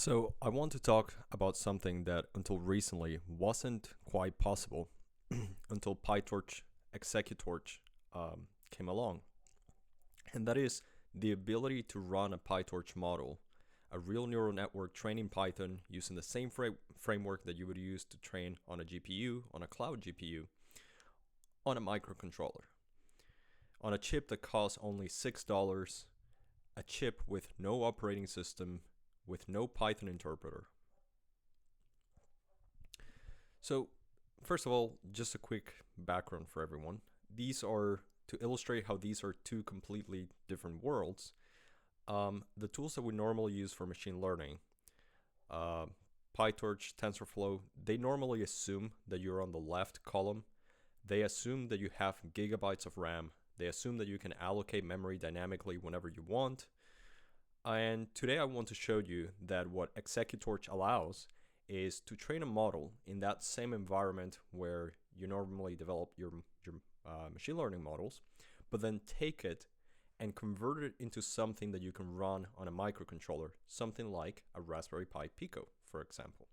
So, I want to talk about something that until recently wasn't quite possible until PyTorch Executorch came along. And that is the ability to run a PyTorch model, a real neural network trained in Python using the same framework that you would use to train on a GPU, on a cloud GPU, on a microcontroller, on a chip that costs only $6, a chip with no operating system, with no Python interpreter. So, first of all, just a quick background for everyone. These are to illustrate how these are two completely different worlds. The tools that we normally use for machine learning, PyTorch, TensorFlow, they normally assume that you're on the left column. They assume that you have gigabytes of RAM. They assume that you can allocate memory dynamically whenever you want. And today I want to show you that what Executorch allows is to train a model in that same environment where you normally develop your machine learning models, but then take it and convert it into something that you can run on a microcontroller, something like a Raspberry Pi Pico, for example.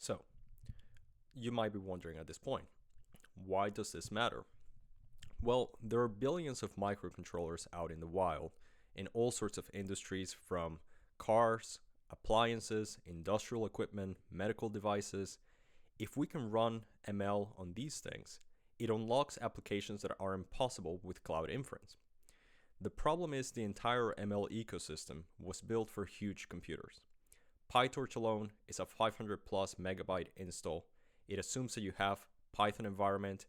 So, you might be wondering at this point, why does this matter? Well, there are billions of microcontrollers out in the wild in all sorts of industries, from cars, appliances, industrial equipment, medical devices. If we can run ML on these things, it unlocks applications that are impossible with cloud inference. The problem is the entire ML ecosystem was built for huge computers. PyTorch alone is a 500 plus megabyte install. It assumes that you have Python environment,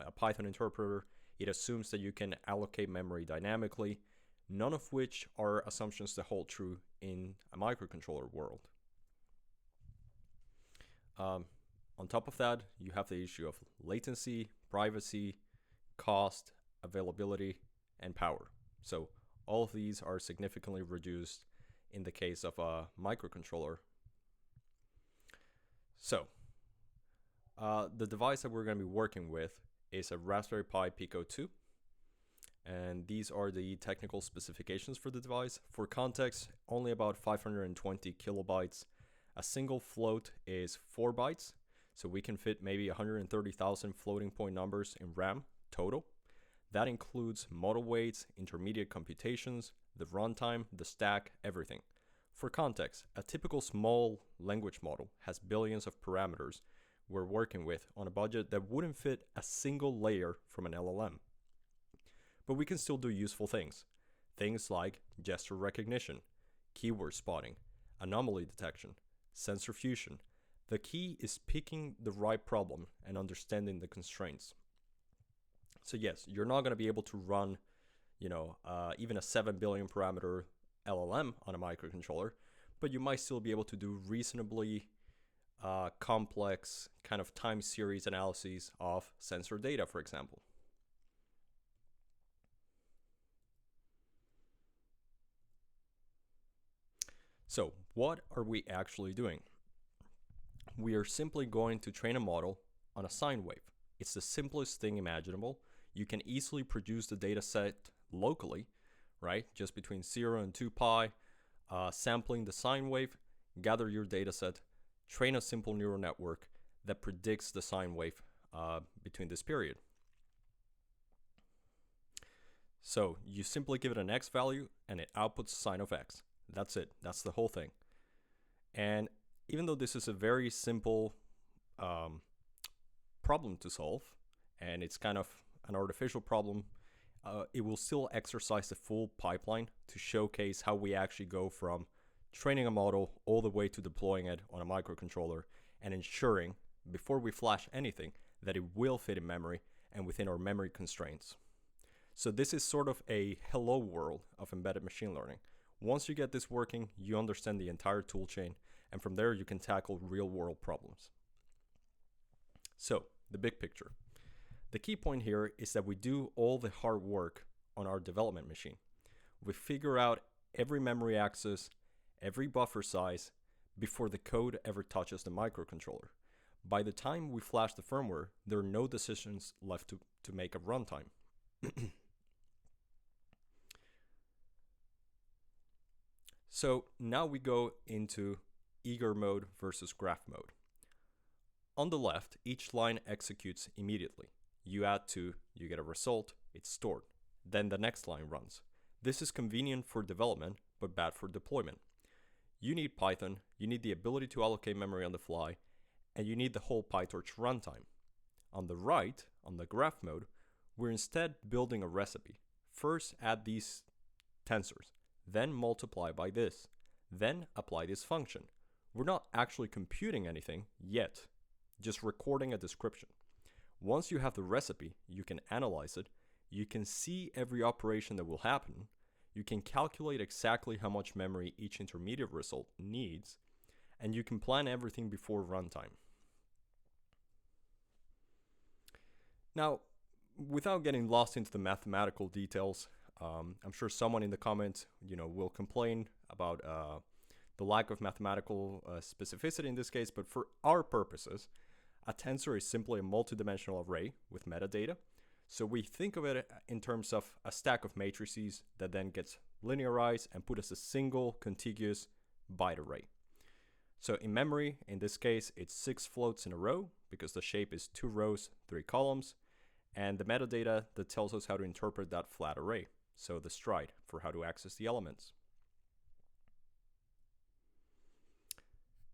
a Python interpreter. It assumes that you can allocate memory dynamically, none of which are assumptions that hold true in a microcontroller world. On top of that, you have the issue of latency, privacy, cost, availability, and power. So all of these are significantly reduced in the case of a microcontroller. So the device that we're going to be working with is a Raspberry Pi Pico 2. And these are the technical specifications for the device. For context, only about 520 kilobytes. A single float is 4 bytes. So we can fit maybe 130,000 floating point numbers in RAM total. That includes model weights, intermediate computations, the runtime, the stack, everything. For context, a typical small language model has billions of parameters we're working with on a budget that wouldn't fit a single layer from an LLM. But we can still do useful things. Things like gesture recognition, keyword spotting, anomaly detection, sensor fusion. The key is picking the right problem and understanding the constraints. So yes, you're not going to be able to run, even a 7 billion parameter LLM on a microcontroller, but you might still be able to do reasonably complex kind of time series analyses of sensor data, for example. So what are we actually doing? We are simply going to train a model on a sine wave. It's the simplest thing imaginable. You can easily produce the data set locally, right? Just between 0 and 2 pi, sampling the sine wave, gather your data set, train a simple neural network that predicts the sine wave between this period. So you simply give it an x value and it outputs sine of x. That's it. That's the whole thing. And even though this is a very simple problem to solve, and it's kind of an artificial problem, it will still exercise the full pipeline to showcase how we actually go from training a model all the way to deploying it on a microcontroller and ensuring, before we flash anything, that it will fit in memory and within our memory constraints. So this is sort of a hello world of embedded machine learning. Once you get this working, you understand the entire toolchain, and from there you can tackle real-world problems. So, the big picture. The key point here is that we do all the hard work on our development machine. We figure out every memory access, every buffer size, before the code ever touches the microcontroller. By the time we flash the firmware, there are no decisions left to make at runtime. So now we go into eager mode versus graph mode. On the left, each line executes immediately. You add 2, you get a result, it's stored. Then the next line runs. This is convenient for development, but bad for deployment. You need Python, you need the ability to allocate memory on the fly, and you need the whole PyTorch runtime. On the right, on the graph mode, we're instead building a recipe. First add these tensors, then multiply by this, then apply this function. We're not actually computing anything yet, just recording a description. Once you have the recipe, you can analyze it, you can see every operation that will happen, you can calculate exactly how much memory each intermediate result needs, and you can plan everything before runtime. Now, without getting lost into the mathematical details, I'm sure someone in the comments, will complain about the lack of mathematical specificity in this case, but for our purposes, a tensor is simply a multidimensional array with metadata. So we think of it in terms of a stack of matrices that then gets linearized and put as a single contiguous byte array. So in memory, in this case, it's 6 floats in a row because the shape is 2 rows, 3 columns, and the metadata that tells us how to interpret that flat array. So the stride for how to access the elements.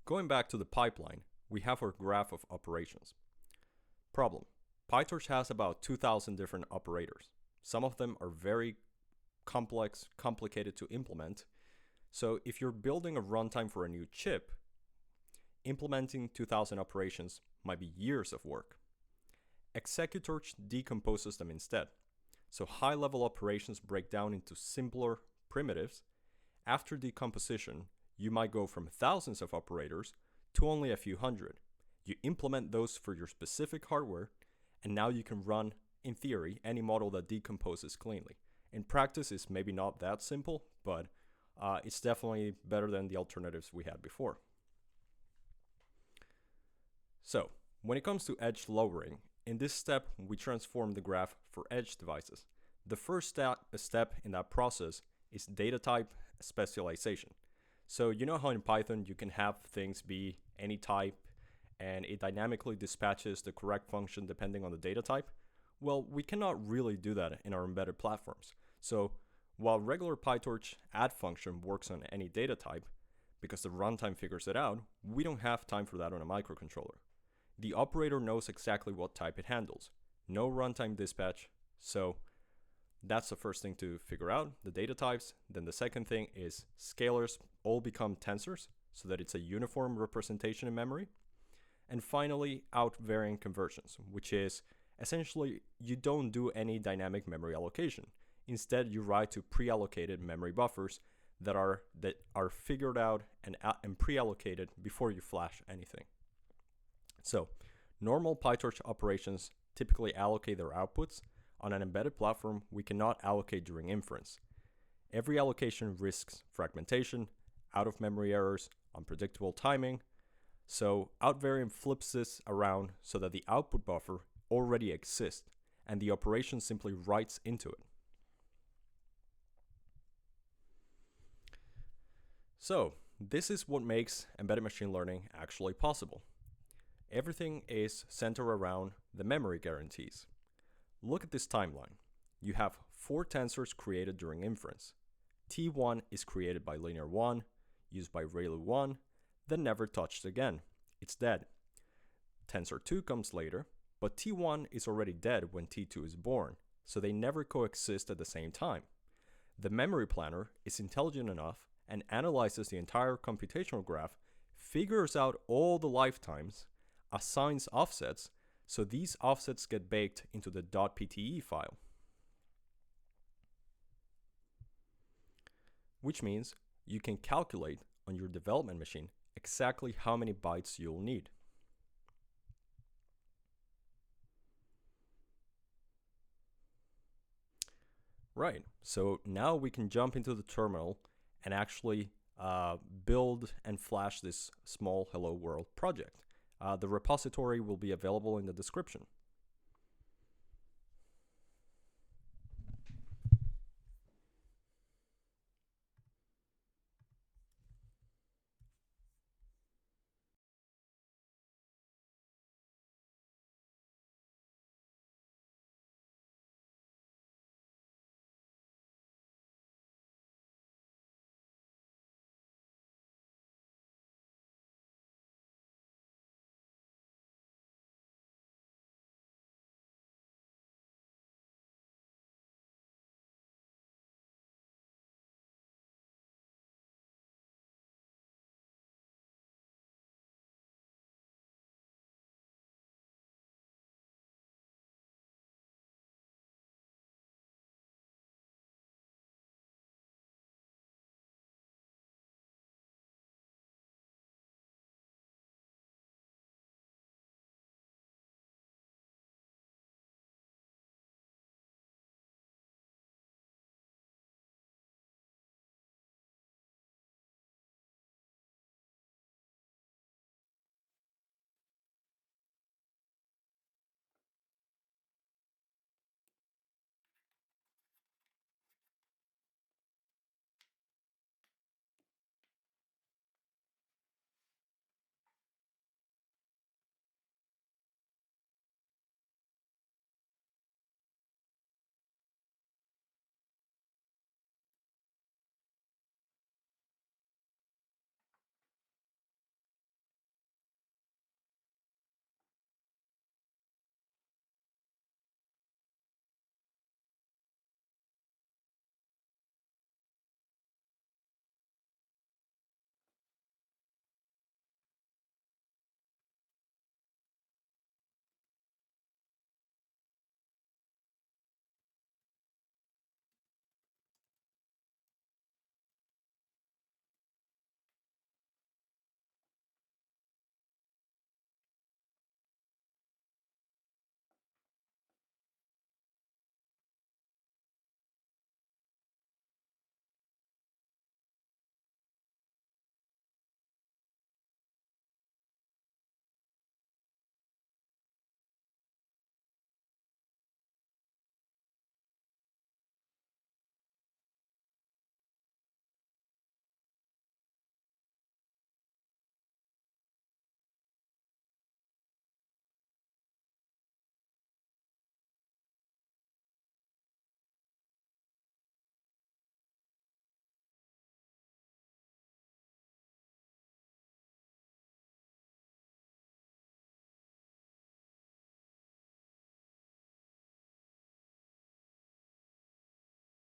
Going back to the pipeline, we have our graph of operations. Problem: PyTorch has about 2,000 different operators. Some of them are very complex, complicated to implement. So if you're building a runtime for a new chip, implementing 2,000 operations might be years of work. ExecuTorch decomposes them instead. So high-level operations break down into simpler primitives. After decomposition, you might go from thousands of operators to only a few hundred. You implement those for your specific hardware, and now you can run, in theory, any model that decomposes cleanly. In practice, it's maybe not that simple, but it's definitely better than the alternatives we had before. So, when it comes to edge lowering, in this step, we transform the graph for edge devices. The first step in that process is data type specialization. So you know how in Python you can have things be any type and it dynamically dispatches the correct function depending on the data type? Well, we cannot really do that in our embedded platforms. So while regular PyTorch add function works on any data type, because the runtime figures it out, we don't have time for that on a microcontroller. The operator knows exactly what type it handles. No runtime dispatch, so that's the first thing to figure out, the data types. Then the second thing is scalars all become tensors, so that it's a uniform representation in memory. And finally, out-variant conversions, which is essentially you don't do any dynamic memory allocation. Instead, you write to pre-allocated memory buffers that are figured out and pre-allocated before you flash anything. So, normal PyTorch operations typically allocate their outputs. On an embedded platform, we cannot allocate during inference. Every allocation risks fragmentation, out-of-memory errors, unpredictable timing. So, out-variant flips this around so that the output buffer already exists, and the operation simply writes into it. So, this is what makes embedded machine learning actually possible. Everything is centered around the memory guarantees. Look at this timeline. You have 4 tensors created during inference. T1 is created by linear 1, used by ReLU 1, then never touched again. It's dead. Tensor 2 comes later, but T1 is already dead when T2 is born, so they never coexist at the same time. The memory planner is intelligent enough and analyzes the entire computational graph, figures out all the lifetimes, assigns offsets, so these offsets get baked into the .pte file. Which means you can calculate on your development machine exactly how many bytes you'll need. Right, so now we can jump into the terminal and actually build and flash this small hello world project. The repository will be available in the description.